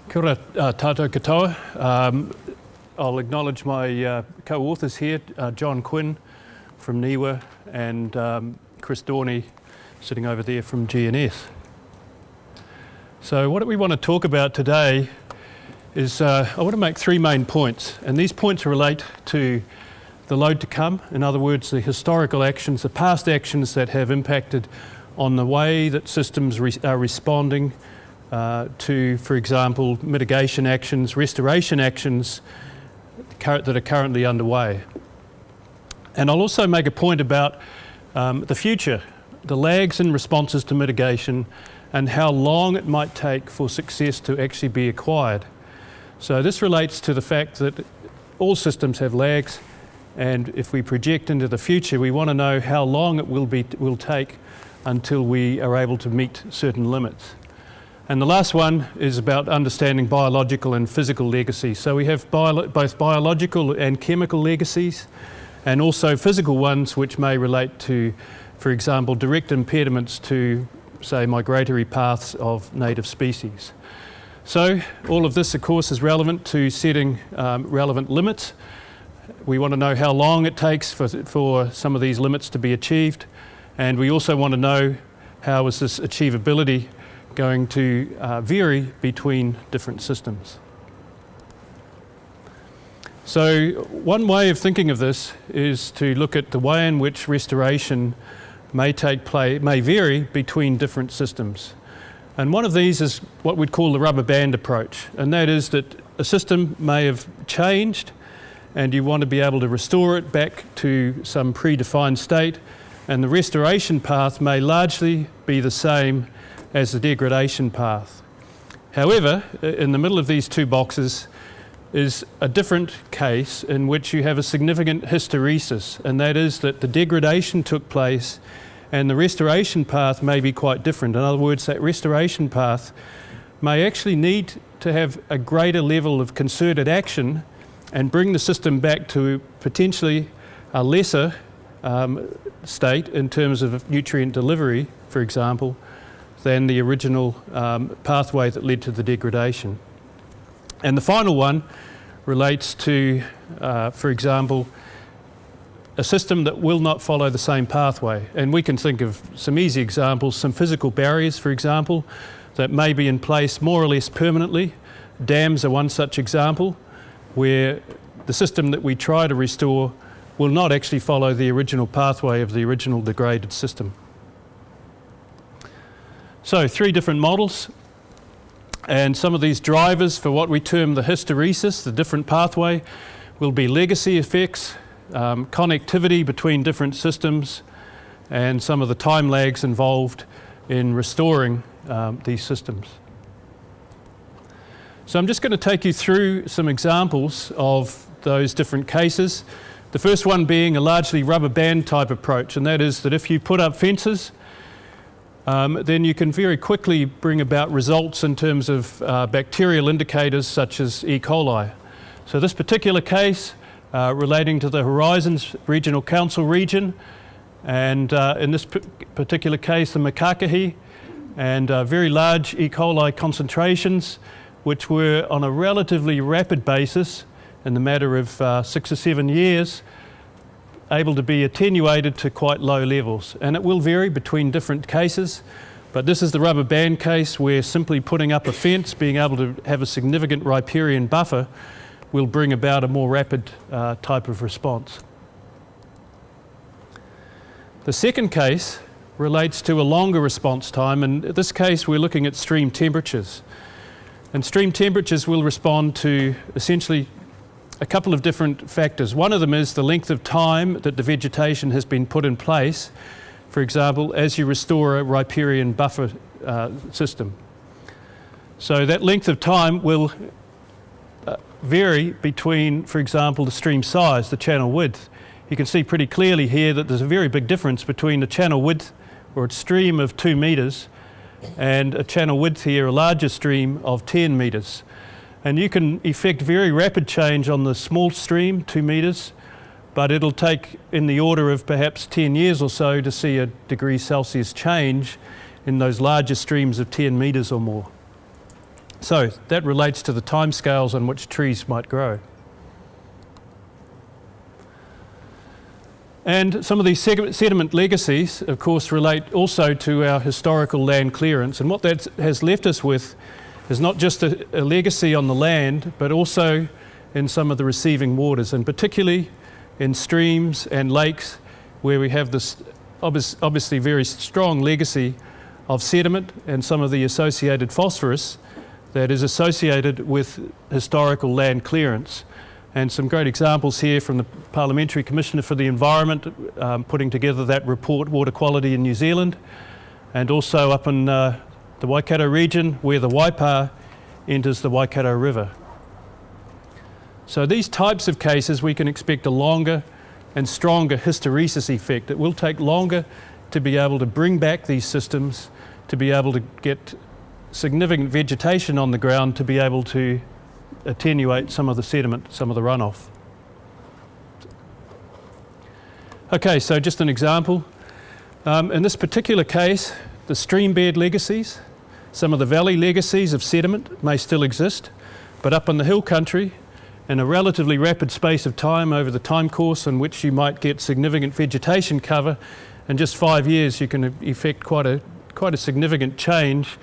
Kia ora tātou katoa. I'll acknowledge my co-authors here, John Quinn from NIWA and Chris Dorney sitting over there from GNS. So what we want to talk about today is I want to make three main points, and these points relate to the load to come. In other words, the historical actions, the past actions that have impacted on the way that systems are responding to, for example, mitigation actions, restoration actions that are currently underway. And I'll also make a point about the future, the lags in responses to mitigation and how long it might take for success to actually be acquired. So this relates to the fact that all systems have lags, and if we project into the future, we want to know how long it will take until we are able to meet certain limits. And the last one is about understanding biological and physical legacy. So we have both biological and chemical legacies, and also physical ones which may relate to, for example, direct impediments to, say, migratory paths of native species. So all of this, of course, is relevant to setting relevant limits. We want to know how long it takes for some of these limits to be achieved, and we also want to know how is this achievability going to vary between different systems. So one way of thinking of this is to look at the way in which restoration may vary between different systems. And one of these is what we'd call the rubber band approach, and that is that a system may have changed and you want to be able to restore it back to some predefined state, and the restoration path may largely be the same as the degradation path. However, in the middle of these two boxes is a different case in which you have a significant hysteresis, and that is that the degradation took place and the restoration path may be quite different. In other words, that restoration path may actually need to have a greater level of concerted action and bring the system back to potentially a lesser state in terms of nutrient delivery, for example, than the original pathway that led to the degradation. And the final one relates to, for example, a system that will not follow the same pathway. And we can think of some easy examples, some physical barriers, for example, that may be in place more or less permanently. Dams are one such example, where the system that we try to restore will not actually follow the original pathway of the original degraded system. So three different models, and some of these drivers for what we term the hysteresis, the different pathway, will be legacy effects, connectivity between different systems, and some of the time lags involved in restoring these systems. So I'm just going to take you through some examples of those different cases. The first one being a largely rubber band type approach, and that is that if you put up fences, then you can very quickly bring about results in terms of bacterial indicators such as E. coli. So this particular case relating to the Horizons Regional Council region, and in this particular case the Makakahi, and very large E. coli concentrations which were on a relatively rapid basis in the matter of 6 or 7 years able to be attenuated to quite low levels. And it will vary between different cases, but this is the rubber band case where simply putting up a fence, being able to have a significant riparian buffer, will bring about a more rapid type of response. The second case relates to a longer response time, and in this case we're looking at stream temperatures. And stream temperatures will respond to essentially a couple of different factors. One of them is the length of time that the vegetation has been put in place, for example, as you restore a riparian buffer system. So that length of time will vary between, for example, the stream size, the channel width. You can see pretty clearly here that there's a very big difference between the channel width or a stream of 2 metres and a channel width here, a larger stream of 10 metres. And you can effect very rapid change on the small stream, 2 metres, but it'll take in the order of perhaps 10 years or so to see a degree Celsius change in those larger streams of 10 metres or more. So that relates to the timescales on which trees might grow. And some of these sediment legacies, of course, relate also to our historical land clearance. And what that has left us with is not just a legacy on the land, but also in some of the receiving waters, and particularly in streams and lakes, where we have this obviously very strong legacy of sediment and some of the associated phosphorus that is associated with historical land clearance. And some great examples here from the Parliamentary Commissioner for the Environment putting together that report, Water Quality in New Zealand, and also up in the Waikato region where the Waipa enters the Waikato River. So these types of cases, we can expect a longer and stronger hysteresis effect. It will take longer to be able to bring back these systems, to be able to get significant vegetation on the ground, to be able to attenuate some of the sediment, some of the runoff. Okay, so just an example. In this particular case, the stream bed legacies, some of the valley legacies of sediment may still exist, but up in the hill country, in a relatively rapid space of time over the time course in which you might get significant vegetation cover, in just 5 years you can effect quite a significant change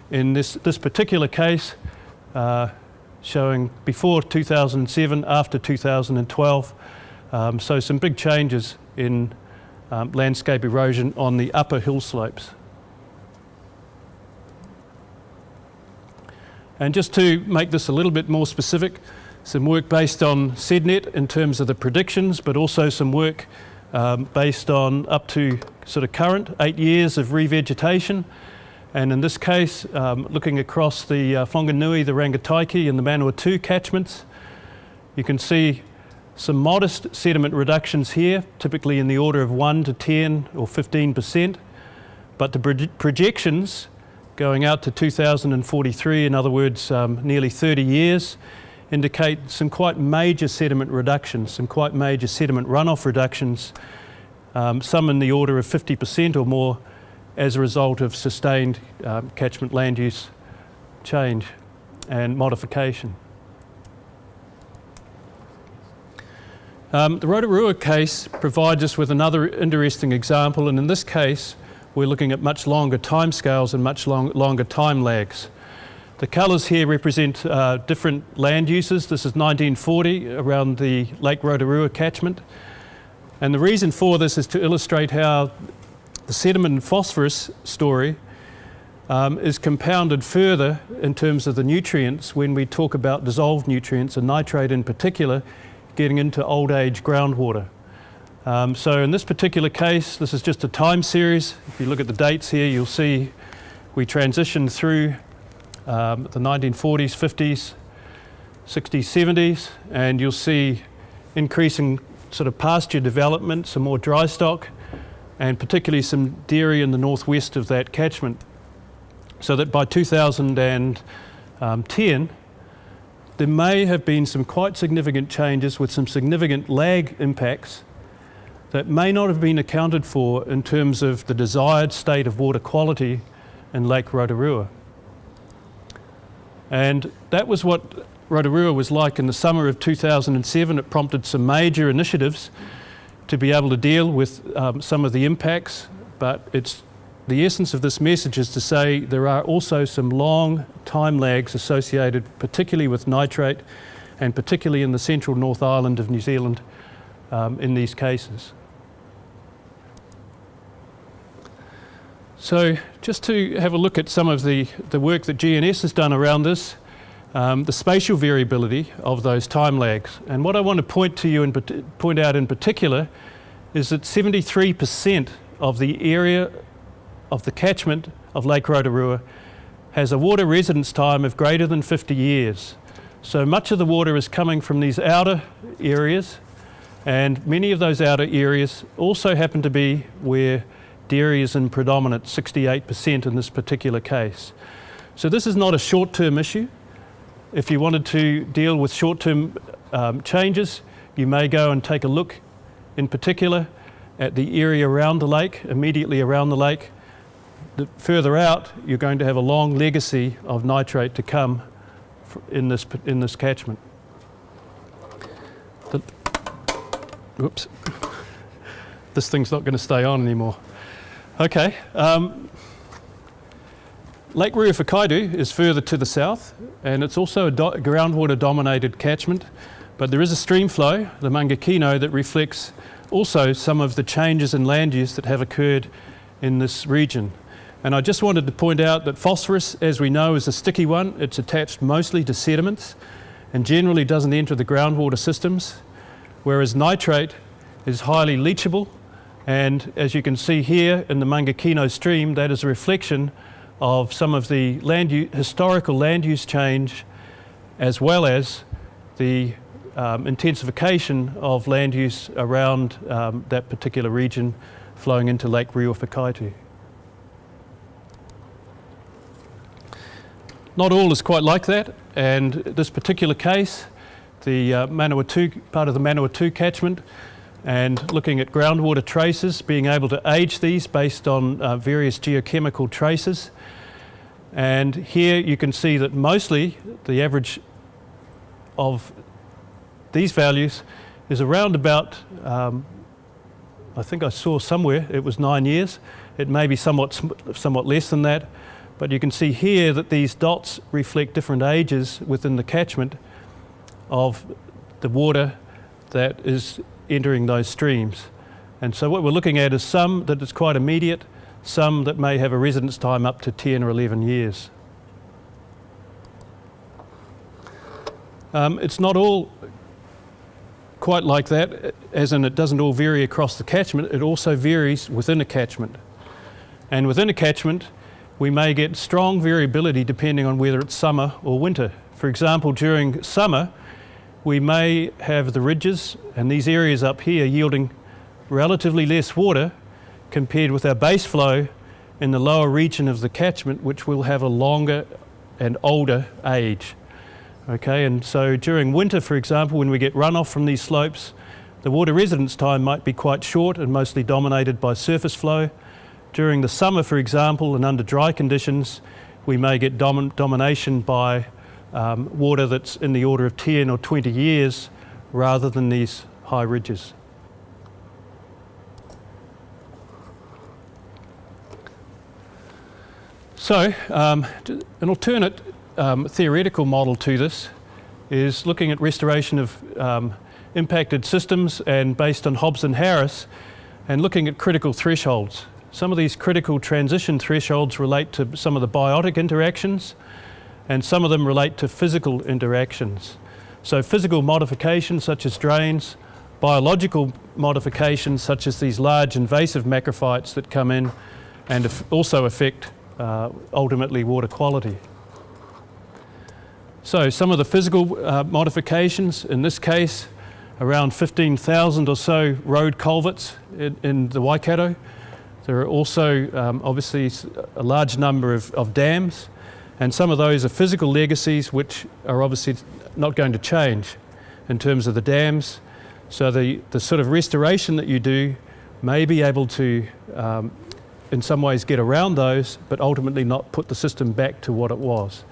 in this particular case, showing before 2007, after 2012. So some big changes in landscape erosion on the upper hill slopes. And just to make this a little bit more specific, some work based on SEDNet in terms of the predictions, but also some work based on up to sort of current 8 years of revegetation. And in this case, looking across the Whanganui, the Rangataiki and the Manawatu catchments, you can see some modest sediment reductions here, typically in the order of 1 to 10 or 15%. But the projections going out to 2043, in other words, nearly 30 years, indicate some quite major sediment reductions, some quite major sediment runoff reductions, some in the order of 50% or more as a result of sustained catchment land use change and modification. The Rotorua case provides us with another interesting example, and in this case we're looking at much longer timescales and much longer time lags. The colours here represent different land uses. This is 1940 around the Lake Rotorua catchment. And the reason for this is to illustrate how the sediment and phosphorus story is compounded further in terms of the nutrients when we talk about dissolved nutrients, and nitrate in particular, getting into old age groundwater. So in this particular case, this is just a time series. If you look at the dates here, you'll see we transitioned through the 1940s, 50s, 60s, 70s, and you'll see increasing sort of pasture development, some more dry stock, and particularly some dairy in the northwest of that catchment. So that by 2010, there may have been some quite significant changes with some significant lag impacts that may not have been accounted for in terms of the desired state of water quality in Lake Rotorua. And that was what Rotorua was like in the summer of 2007. It prompted some major initiatives to be able to deal with some of the impacts, but the essence of this message is to say there are also some long time lags associated particularly with nitrate and particularly in the central North Island of New Zealand in these cases. So just to have a look at some of the work that GNS has done around this, the spatial variability of those time lags. And what I want to point out in particular is that 73% of the area of the catchment of Lake Rotorua has a water residence time of greater than 50 years. So much of the water is coming from these outer areas, and many of those outer areas also happen to be where dairy is in predominant, 68% in this particular case. So this is not a short-term issue. If you wanted to deal with short-term changes, you may go and take a look in particular at the area around the lake, immediately around the lake. Further out, you're going to have a long legacy of nitrate to come in this catchment. Oops, this thing's not going to stay on anymore. Okay, Lake Riuwhakaitu is further to the south, and it's also a groundwater-dominated catchment, but there is a stream flow, the Mangakino, that reflects also some of the changes in land use that have occurred in this region. And I just wanted to point out that phosphorus, as we know, is a sticky one. It's attached mostly to sediments and generally doesn't enter the groundwater systems, whereas nitrate is highly leachable. And as you can see here in the Mangakino stream, that is a reflection of some of the historical land use change, as well as the intensification of land use around that particular region flowing into Lake Riuwhakaitu. Not all is quite like that, and this particular case, the Manawatu, part of the Manawatu catchment, and looking at groundwater traces, being able to age these based on various geochemical traces. And here you can see that mostly the average of these values is around about, I think I saw somewhere it was 9 years. It may be somewhat less than that, but you can see here that these dots reflect different ages within the catchment of the water that is entering those streams. And so what we're looking at is some that is quite immediate, some that may have a residence time up to 10 or 11 years. It's not all quite like that, as in it doesn't all vary across the catchment, it also varies within a catchment. And within a catchment, we may get strong variability depending on whether it's summer or winter. For example, during summer, we may have the ridges and these areas up here yielding relatively less water compared with our base flow in the lower region of the catchment, which will have a longer and older age. Okay, and so during winter, for example, when we get runoff from these slopes, the water residence time might be quite short and mostly dominated by surface flow. During the summer, for example, and under dry conditions, we may get domination by water that's in the order of 10 or 20 years rather than these high ridges. So, an alternate theoretical model to this is looking at restoration of impacted systems and based on Hobbs and Harris and looking at critical thresholds. Some of these critical transition thresholds relate to some of the biotic interactions, and some of them relate to physical interactions. So physical modifications such as drains, biological modifications such as these large invasive macrophytes that come in and also affect ultimately water quality. So some of the physical modifications, in this case around 15,000 or so road culverts in the Waikato. There are also obviously a large number of dams, and some of those are physical legacies which are obviously not going to change in terms of the dams. So the sort of restoration that you do may be able to in some ways get around those, but ultimately not put the system back to what it was.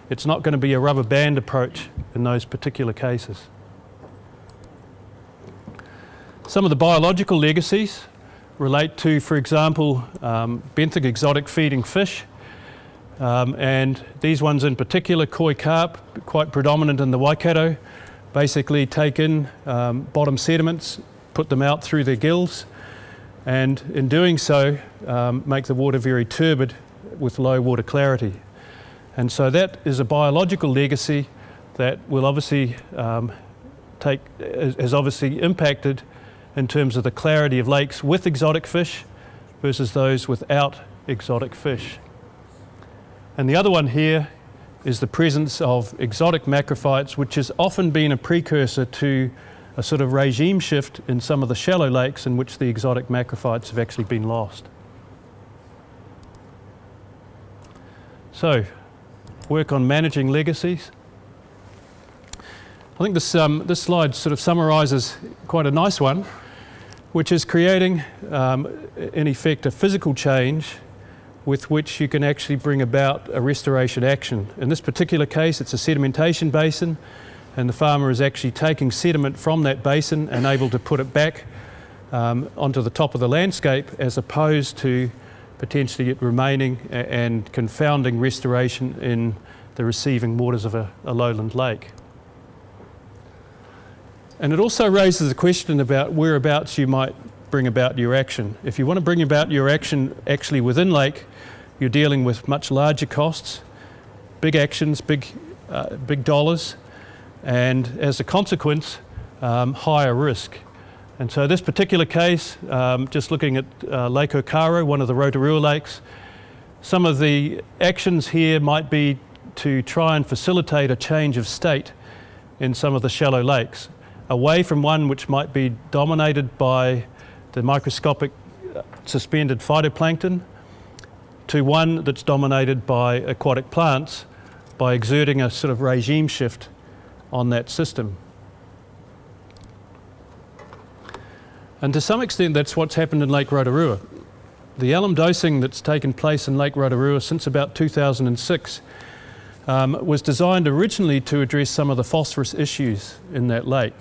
It's not going to be a rubber band approach in those particular cases. Some of the biological legacies relate to, for example, benthic exotic feeding fish, and these ones in particular, koi carp, quite predominant in the Waikato, basically take in bottom sediments, put them out through their gills, and in doing so make the water very turbid with low water clarity. And so that is a biological legacy that will obviously has obviously impacted in terms of the clarity of lakes with exotic fish versus those without exotic fish. And the other one here is the presence of exotic macrophytes, which has often been a precursor to a sort of regime shift in some of the shallow lakes in which the exotic macrophytes have actually been lost. So, work on managing legacies. I think this slide sort of summarises quite a nice one, which is creating, in effect, a physical change with which you can actually bring about a restoration action. In this particular case, it's a sedimentation basin, and the farmer is actually taking sediment from that basin and able to put it back onto the top of the landscape, as opposed to potentially it remaining and confounding restoration in the receiving waters of a lowland lake. And it also raises a question about whereabouts you might bring about your action. If you want to bring about your action actually within lake, you're dealing with much larger costs, big actions, big dollars, and as a consequence, higher risk. And so this particular case, just looking at Lake Okaro, one of the Rotorua lakes, some of the actions here might be to try and facilitate a change of state in some of the shallow lakes, away from one which might be dominated by the microscopic suspended phytoplankton to one that's dominated by aquatic plants, by exerting a sort of regime shift on that system. And to some extent that's what's happened in Lake Rotorua. The alum dosing that's taken place in Lake Rotorua since about 2006 was designed originally to address some of the phosphorus issues in that lake.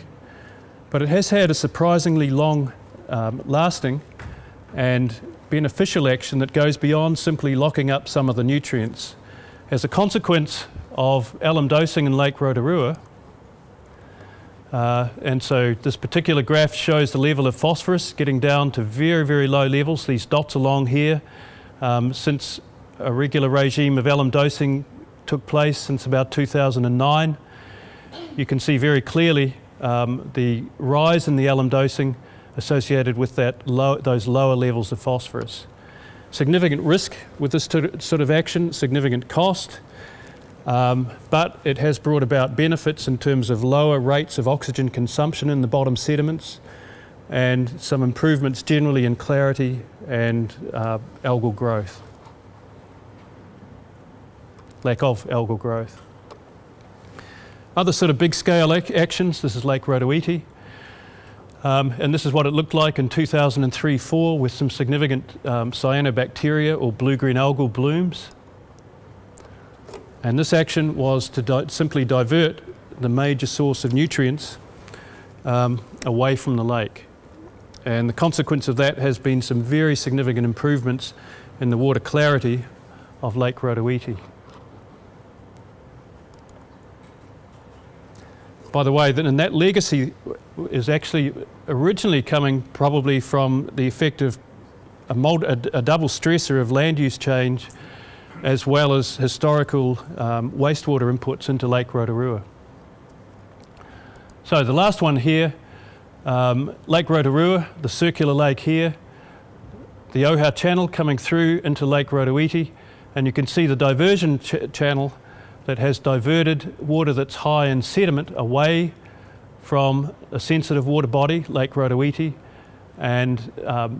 But it has had a surprisingly long lasting and beneficial action that goes beyond simply locking up some of the nutrients. As a consequence of alum dosing in Lake Rotorua, and so this particular graph shows the level of phosphorus getting down to very, very low levels, these dots along here, since a regular regime of alum dosing took place since about 2009. You can see very clearly the rise in the alum dosing associated with those lower levels of phosphorus. Significant risk with this sort of action, significant cost, but it has brought about benefits in terms of lower rates of oxygen consumption in the bottom sediments and some improvements generally in clarity and algal growth, lack of algal growth. Other sort of big scale actions, this is Lake Rotoiti, and this is what it looked like in 2003-04 with some significant cyanobacteria or blue-green algal blooms. And this action was to simply divert the major source of nutrients away from the lake. And the consequence of that has been some very significant improvements in the water clarity of Lake Rotoiti. By the way, and that legacy is actually originally coming probably from the effect of a double stressor of land use change, as well as historical wastewater inputs into Lake Rotorua. So the last one here, Lake Rotorua, the circular lake here, the Oha channel coming through into Lake Rotoiti, and you can see the diversion channel that has diverted water that's high in sediment away from a sensitive water body, Lake Rotoiti, and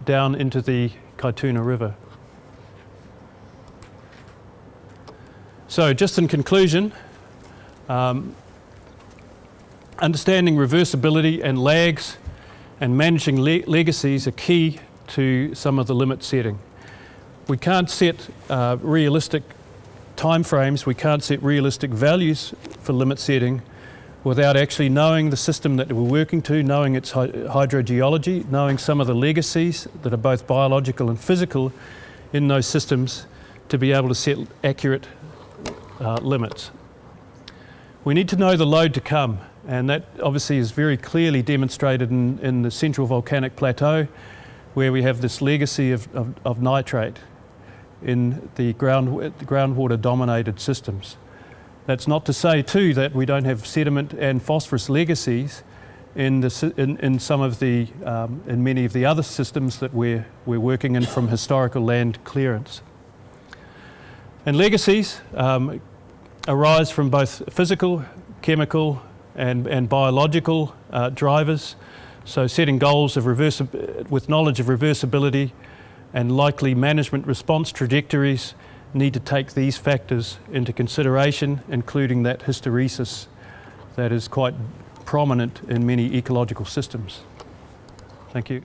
down into the Kaituna River. So just in conclusion, understanding reversibility and lags and managing legacies are key to some of the limit setting. We can't set realistic timeframes, we can't set realistic values for limit setting without actually knowing the system that we're working to, knowing its hydrogeology, knowing some of the legacies that are both biological and physical in those systems to be able to set accurate limits. We need to know the load to come, and that obviously is very clearly demonstrated in the central volcanic plateau, where we have this legacy of nitrate in the groundwater dominated systems. That's not to say too that we don't have sediment and phosphorus legacies in some of the in many of the other systems that we're working in from historical land clearance. And legacies arise from both physical, chemical and biological drivers. So setting goals of with knowledge of reversibility and likely management response trajectories need to take these factors into consideration, including that hysteresis that is quite prominent in many ecological systems. Thank you.